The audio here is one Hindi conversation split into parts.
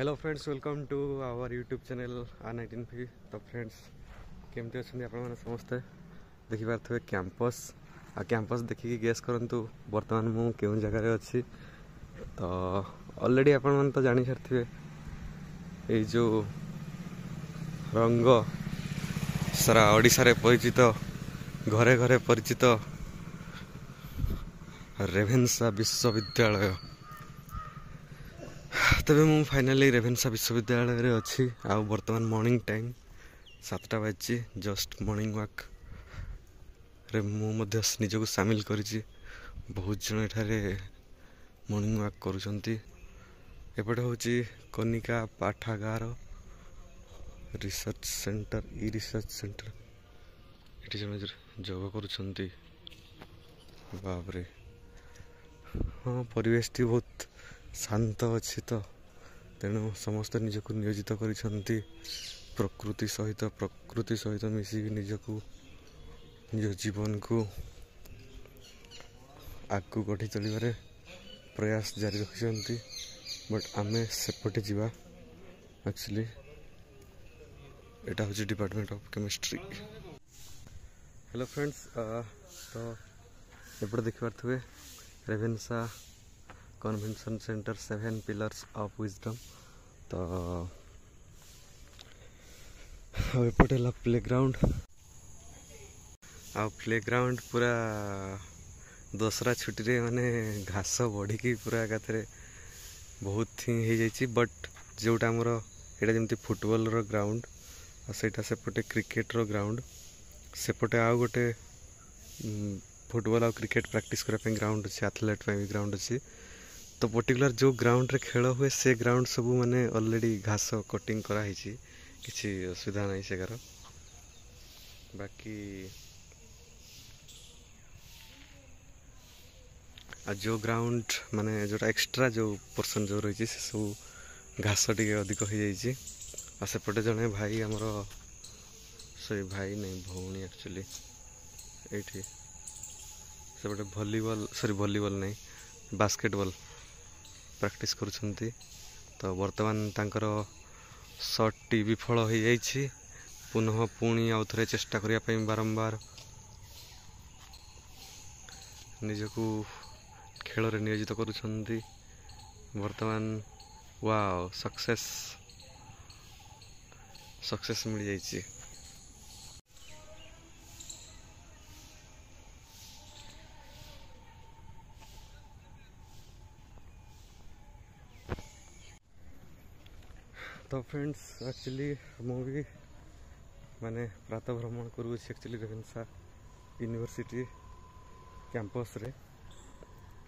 Hello friends, welcome to our YouTube channel R19P। तो फ्रेंड्स केमती अच्छा आप समस्ते देखिपे कैंपस आ कैंपस देखिए गेस करूँ बर्तमान मु क्यों जगार अच्छी। तो ऑलरेडी आपण तो जानी सारी ये जो रंग सारा ओडिशा रे परिचित घरे घरे परिचित रेभेन्सा विश्वविद्यालय। तबे मु फाइनाली रेभेन्सा विश्वविद्यालय रे अच्छी। आउ बर्तमान मॉर्निंग टाइम 7टा बाजी जस्ट मॉर्निंग वॉक रे मु मध्य निजको सामिल करिछि। बहुत जन एठारे मॉर्निंग वॉक करूछंती। एपटे होची कनिका पाठागार रिसर्च सेंटर ई रिसर्च सेंटर। एठी जन जोग करूछंती। बाप रे हाँ, परिवेश टी बहुत शांत अच्छी। तो तेणु समस्त निजक नियोजित करिसेंती प्रकृति सहित मिसिक निजक निज जीवन को आगू गढ़ी चलिबारे प्रयास जारी रखिसेंती। बट आमे सेपटे जीवा एक्चुअली एटा होची department of chemistry. Hello friends, तो एपटे देखि पारथुवे Ravenshaw convention centre 7 pillars of wisdom. तो एपटे प्लेग्राउंड प्लेग्राउंड पूरा दसरा छुट्टी रे माने घास बढ़ी पूरा एकाथरे बहुत ही हो जाइए। बट जोटा आमर एटा जमती फुटबॉल रो ग्राउंड आ सेटा सेपटे क्रिकेट रो ग्राउंड सेपटे आउ गोटे फुटबॉल और क्रिकेट प्रैक्टिस करने ग्राउंड अच्छी एथलेट भी ग्राउंड अच्छी। तो पर्टिकुलर जो ग्राउंड रे खेल हुए से ग्राउंड सब माने ऑलरेडी घास कटिंग कराई किसी असुविधा नहीं सेगार। बाकी आ जो ग्राउंड माने जो एक्स्ट्रा जो पर्सन जो रही से सब घास टे अधिक हो जाइए। आ सेपटे जड़े भाई आमर सॉरी भाई नहीं भौणी एक्चुअली ये सेपटे भलीबॉल नहीं बास्केटबॉल प्रैक्टिस करुछंती। तो वर्तमान तांकर शॉट टी विफल हो जाइए। पुनः पुणी आउ थे चेष्टा करने बारंबार निजको खेल रे नियोजित करुछंती। वर्तमान वाओ सक्सेस मिल जाइए। तो फ्रेंड्स एक्चुअली मुझे माने प्रातः भ्रमण करूँ एक्चुअली रेभेन्सा यूनिवर्सिटी कैंपस रे।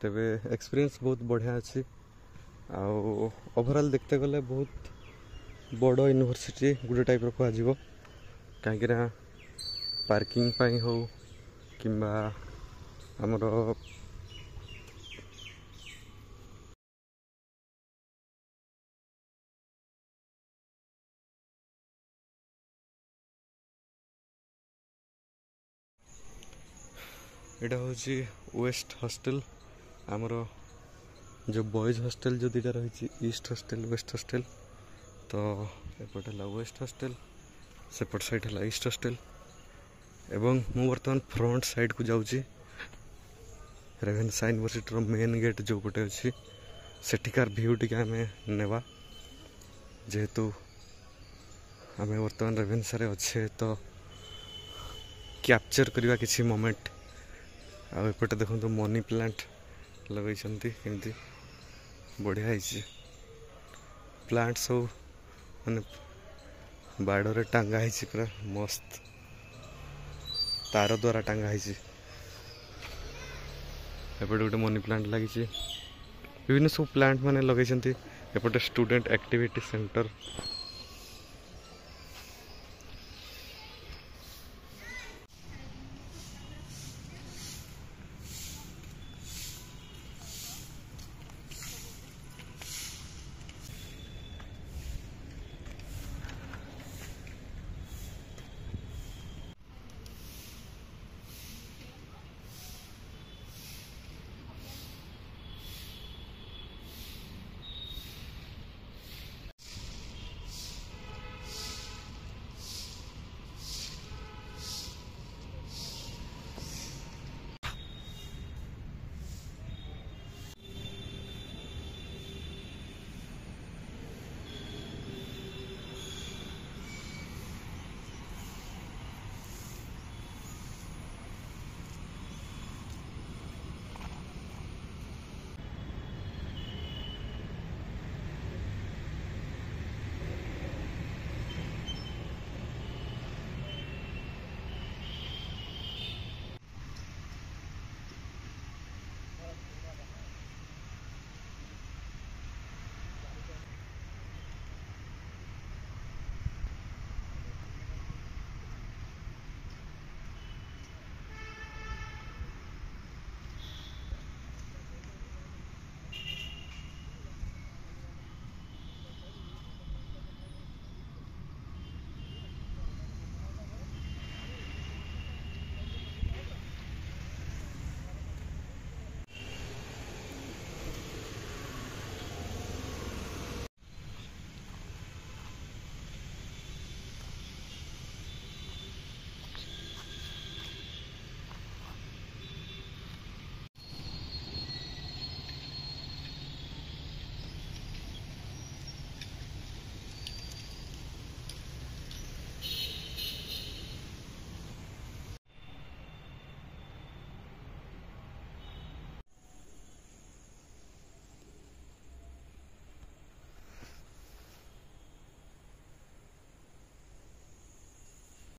तेबे एक्सपीरियंस बहुत बढ़िया अच्छी। आउ ओवरऑल देखते गले बहुत बड़ यूनिवर्सिटी गुटे टाइप कह कहीं पार्किंग पाई हो किंबा हमरो एटा होची वेस्ट हॉस्टल। आमर जो बॉयज हॉस्टल जो दुटा रही ईस्ट हॉस्टल वेस्ट हॉस्टल। तो एपट है वेस्ट हॉस्टल सेपट साइड है ईस्ट हॉस्टल। एवं मु बर्तमान फ्रंट साइड को जाऊँगी रेभेन्सा यूनिवर्सिटी मेन गेट जो पटे अच्छी सेठिकार व्यू टी आम नेवा। जेहेतु आम बर्तमान रेभेन्सा रे अच्छे तो कैप्चर करवा किसी मोमेंट। आउपटे देखो तो मनी प्लांट लगे केमती बढ़िया है। प्लांट सब माने बाड़े टांगा है पूरा मस्त तार द्वारा टांगा है। एपटे गोटे मनी प्लांट लगी विभिन्न सब प्लांट माने लगे। एपटे स्टूडेंट एक्टिविटी सेंटर